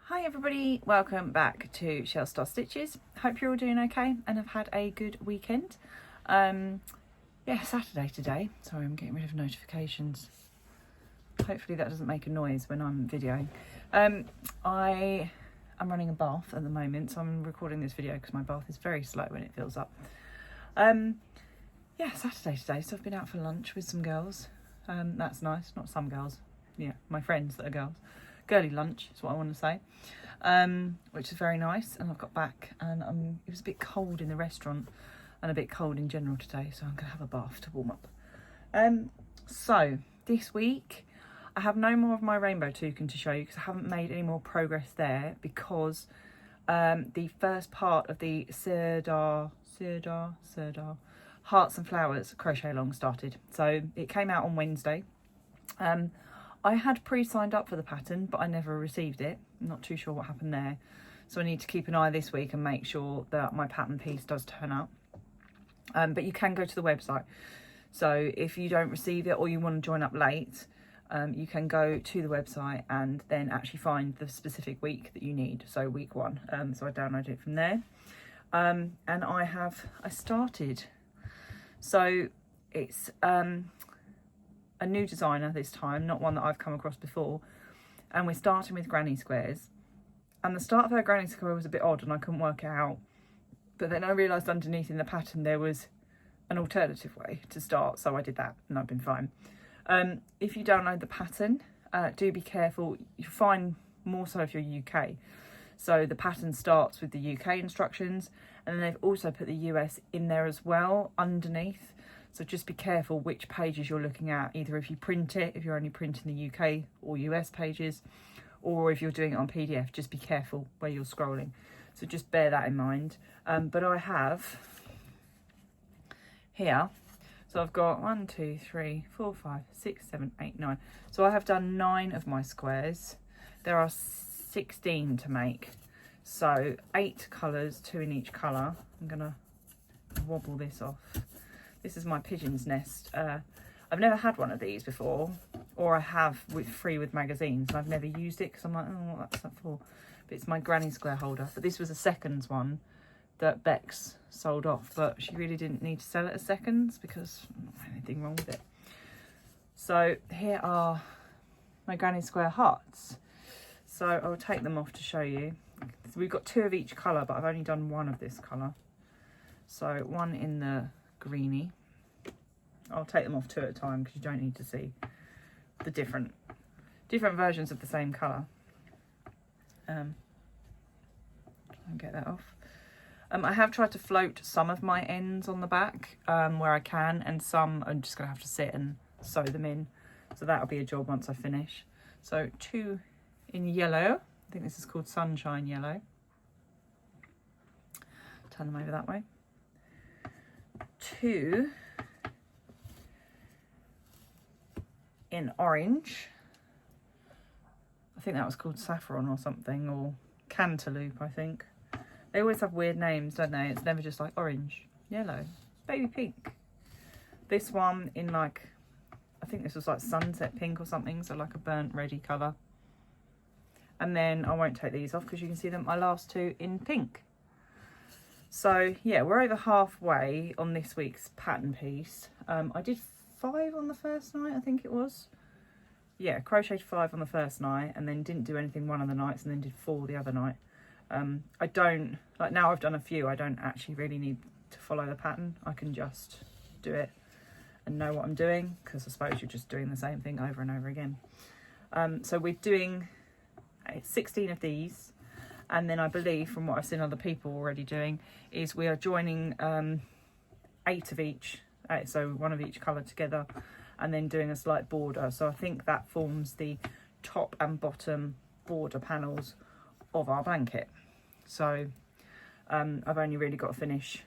Hi everybody, welcome back to Shell Star Stitches. Hope you're all doing okay and have had a good weekend. Yeah, Saturday today. Sorry, I'm getting rid of notifications. Hopefully that doesn't make a noise when I'm videoing. I am running a bath at the moment, so I'm recording this video because my bath is very slow when it fills up. Yeah, Saturday today, so I've been out for lunch with some girls. That's nice, not some girls. Yeah, my friends that are girls. Girly lunch is what I want to say, which is very nice. And I've got back and it was a bit cold in the restaurant and a bit cold in general today, so I'm going to have a bath to warm up. So this week I have no more of my rainbow toucan to show you because I haven't made any more progress there because the first part of the Sirdar Hearts and Flowers crochet along started. So it came out on Wednesday. I had pre-signed up for the pattern, but I never received it. I'm not too sure what happened there. So I need to keep an eye this week and make sure that my pattern piece does turn up. But you can go to the website. So if you don't receive it or you want to join up late, you can go to the website and then actually find the specific week that you need. So week 1. So I downloaded it from there. And I started. So it's a new designer this time, not one that I've come across before, and we're starting with granny squares. And the start of her granny square was a bit odd and I couldn't work it out, but then I realised underneath in the pattern there was an alternative way to start, so I did that and I've been fine. If you download the pattern, do be careful. You'll find more so if you're UK, so the pattern starts with the UK instructions and then they've also put the US in there as well underneath. So just be careful which pages you're looking at, either if you print it, if you're only printing the UK or US pages, or if you're doing it on PDF, just be careful where you're scrolling. So just bear that in mind. But I have here, so I've got 1, 2, 3, 4, 5, 6, 7, 8, 9. So I have done 9 of my squares. There are 16 to make. So 8 colours, 2 in each colour. I'm gonna wobble this off. This is my pigeon's nest. I've never had one of these before, or I have free with magazines, and I've never used it because I'm like, oh, what's that for? But it's my granny square holder. But this was a seconds one that Bex sold off, but she really didn't need to sell it as seconds because not anything wrong with it. So here are my granny square hearts. So I'll take them off to show you. So we've got 2 of each colour, but I've only done 1 of this colour. So 1 in the greeny. I'll take them off 2 at a time because you don't need to see the different versions of the same colour. I'll get that off. I have tried to float some of my ends on the back where I can, and some I'm just going to have to sit and sew them in. So that'll be a job once I finish. So 2 in yellow. I think this is called Sunshine Yellow. Turn them over that way. 2 in orange. I think that was called Saffron or something, or Cantaloupe, I think. They always have weird names, don't they? It's never just like orange, yellow, baby pink. This one in like, I think this was like sunset pink or something, so like a burnt reddy colour. And then I won't take these off because you can see them, my last 2 in pink. So yeah, we're over halfway on this week's pattern piece. I did 5 on the first night, I think it was. Yeah, crocheted 5 on the first night and then didn't do anything one of the nights and then did 4 the other night. I don't, like now I've done a few, I don't actually really need to follow the pattern. I can just do it and know what I'm doing because I suppose you're just doing the same thing over and over again. So we're doing 16 of these. And then I believe from what I've seen other people already doing is we are joining 8 of each, so 1 of each colour together and then doing a slight border. So I think that forms the top and bottom border panels of our blanket. So I've only really got to finish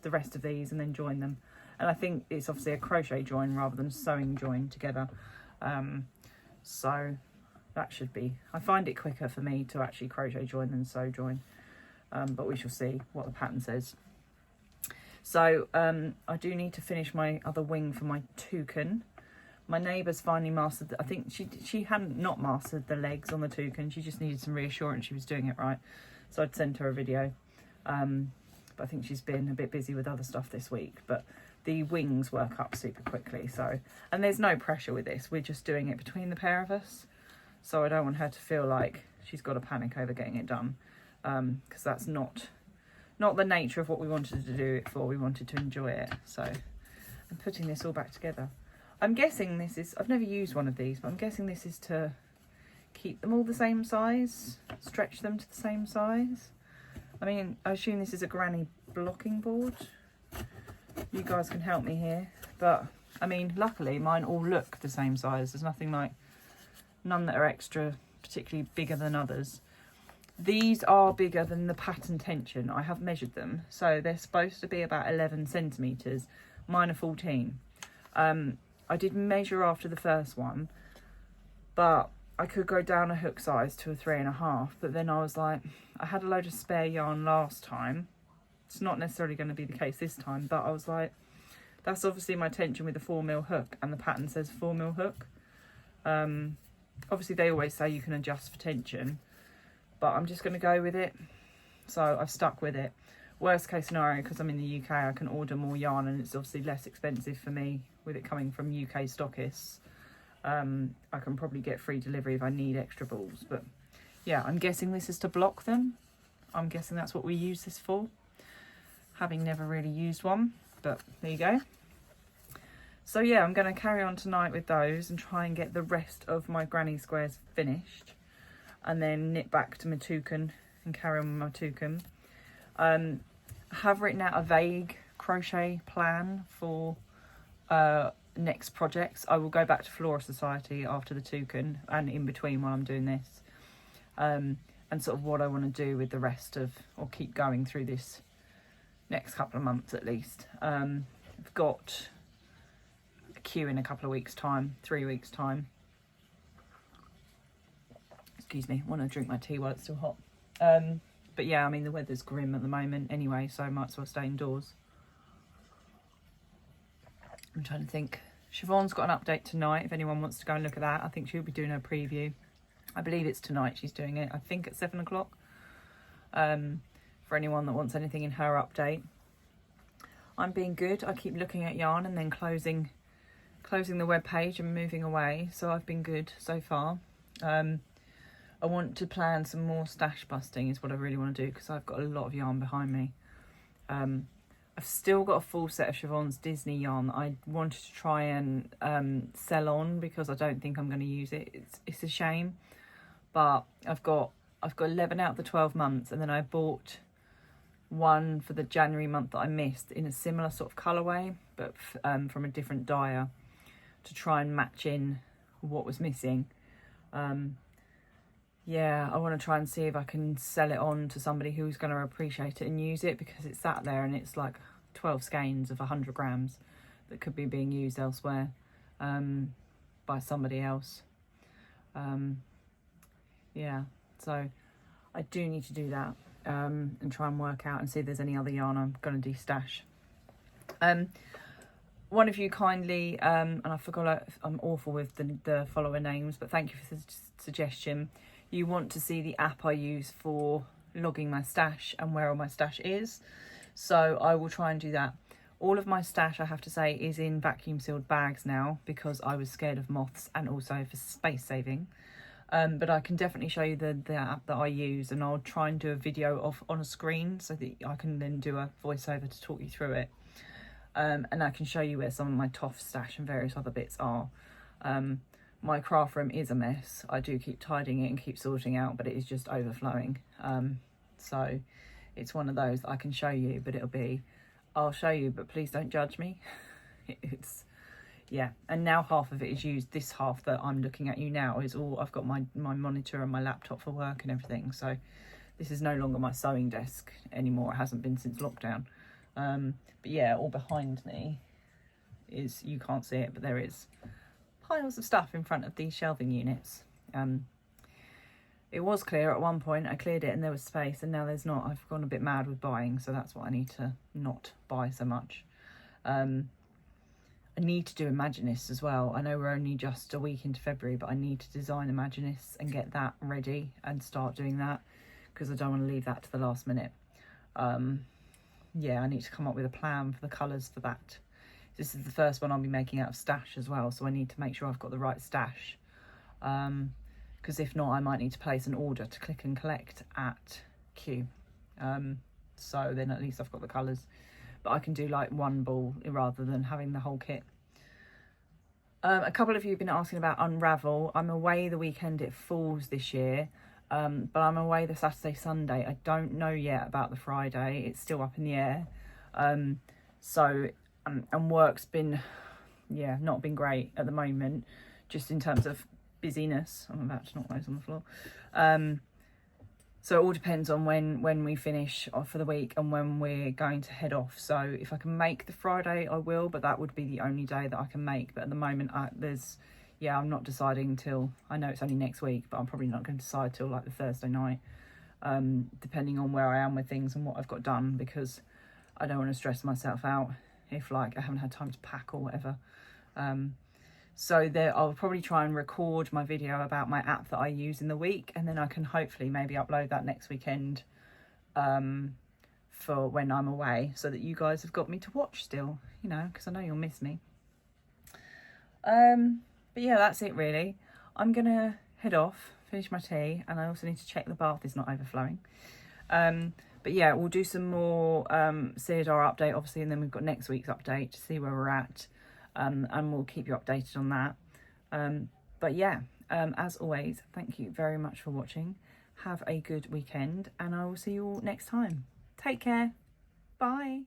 the rest of these and then join them. And I think it's obviously a crochet join rather than sewing join together. So that should be, I find it quicker for me to actually crochet join than sew join, but we shall see what the pattern says. So I do need to finish my other wing for my toucan. My neighbour's finally mastered, I think she hadn't not mastered the legs on the toucan, she just needed some reassurance she was doing it right. So I'd sent her a video. But I think she's been a bit busy with other stuff this week. But the wings work up super quickly. So, and there's no pressure with this. We're just doing it between the pair of us. So I don't want her to feel like she's got a panic over getting it done. Because that's not the nature of what we wanted to do it for. We wanted to enjoy it. So I'm putting this all back together. I'm guessing this is, I've never used one of these, but I'm guessing this is to keep them all the same size, stretch them to the same size. I mean, I assume this is a granny blocking board. You guys can help me here. But, I mean, luckily mine all look the same size. There's nothing like, none that are extra, particularly bigger than others. These are bigger than the pattern tension. I have measured them. So they're supposed to be about 11 centimetres. Mine are 14. I did measure after the first one, but I could go down a hook size to a 3.5, but then I was like, I had a load of spare yarn last time. It's not necessarily going to be the case this time, but I was like, that's obviously my tension with the 4mm hook, and the pattern says 4mm hook. Obviously they always say you can adjust for tension, but I'm just going to go with it. So I've stuck with it. Worst case scenario, because I'm in the UK, I can order more yarn, and it's obviously less expensive for me with it coming from UK stockists. I can probably get free delivery if I need extra balls, but yeah, I'm guessing this is to block them. I'm guessing that's what we use this for, having never really used one, but there you go. So yeah, I'm going to carry on tonight with those and try and get the rest of my granny squares finished, and then knit back to my toucan and carry on with my toucan. I have written out a vague crochet plan for next projects. I will go back to Flora Society after the toucan and in between while I'm doing this, and sort of what I want to do with the rest of, or keep going through this next couple of months at least. I've got a queue in a couple of weeks time, 3 weeks time. Excuse me, I want to drink my tea while it's still hot. But yeah, I mean, the weather's grim at the moment anyway, so I might as well stay indoors. I'm trying to think. Siobhan's got an update tonight if anyone wants to go and look at that. I think she'll be doing her preview. I believe it's tonight she's doing it. I think at 7 o'clock. For anyone that wants anything in her update. I'm being good. I keep looking at yarn and then closing the web page and moving away. So I've been good so far. I want to plan some more stash busting is what I really want to do, because I've got a lot of yarn behind me. I've still got a full set of Siobhan's Disney yarn that I wanted to try and sell on, because I don't think I'm going to use it. It's a shame, but I've got 11 out of the 12 months, and then I bought one for the January month that I missed in a similar sort of colourway, but from a different dyer, to try and match in what was missing. Yeah, I want to try and see if I can sell it on to somebody who's going to appreciate it and use it, because it's sat there and it's like 12 skeins of 100 grams that could be being used elsewhere by somebody else. Yeah, so I do need to do that and try and work out and see if there's any other yarn I'm going to destash. One of you kindly, and I forgot, I'm awful with the follower names, but thank you for the suggestion. You want to see the app I use for logging my stash and where all my stash is. So I will try and do that. All of my stash, I have to say, is in vacuum sealed bags now, because I was scared of moths and also for space saving. But I can definitely show you the app that I use, and I'll try and do a video on a screen so that I can then do a voiceover to talk you through it. And I can show you where some of my Toff stash and various other bits are. My craft room is a mess. I do keep tidying it and keep sorting out, but it is just overflowing. So it's one of those that I can show you, but I'll show you, but please don't judge me. Yeah. And now half of it is used. This half that I'm looking at you now is all, I've got my monitor and my laptop for work and everything. So this is no longer my sewing desk anymore. It hasn't been since lockdown. But yeah, all behind me is, you can't see it, but there is piles of stuff in front of these shelving units. It was clear at one point. I cleared it and there was space, and now there's not. I've gone a bit mad with buying, so that's what I need to not buy so much. I need to do Imaginists as well. I know we're only just a week into February, but I need to design Imaginists and get that ready and start doing that, because I don't want to leave that to the last minute. Yeah, I need to come up with a plan for the colours for that. This is the first one I'll be making out of stash as well, so I need to make sure I've got the right stash. Because if not, I might need to place an order to click and collect at Q. So then at least I've got the colours. But I can do like one ball rather than having the whole kit. A couple of you have been asking about Unravel. I'm away the weekend it falls this year. But I'm away the Saturday, Sunday. I don't know yet about the Friday. It's still up in the air. And work's been, yeah, not been great at the moment, just in terms of busyness. I'm about to knock those on the floor. So it all depends on when we finish off for the week and when we're going to head off. So if I can make the Friday, I will, but that would be the only day that I can make. But at the moment, I'm not deciding till, I know it's only next week, but I'm probably not going to decide till like the Thursday night, depending on where I am with things and what I've got done, because I don't want to stress myself out if like I haven't had time to pack or whatever. So I'll probably try and record my video about my app that I use in the week, and then I can hopefully maybe upload that next weekend for when I'm away, so that you guys have got me to watch still, you know, because I know you'll miss me. But yeah, that's it really. I'm going to head off, finish my tea, and I also need to check the bath is not overflowing. But yeah, we'll do some more Sirdar update, obviously, and then we've got next week's update to see where we're at. And we'll keep you updated on that. But yeah, as always, thank you very much for watching. Have a good weekend, and I will see you all next time. Take care. Bye.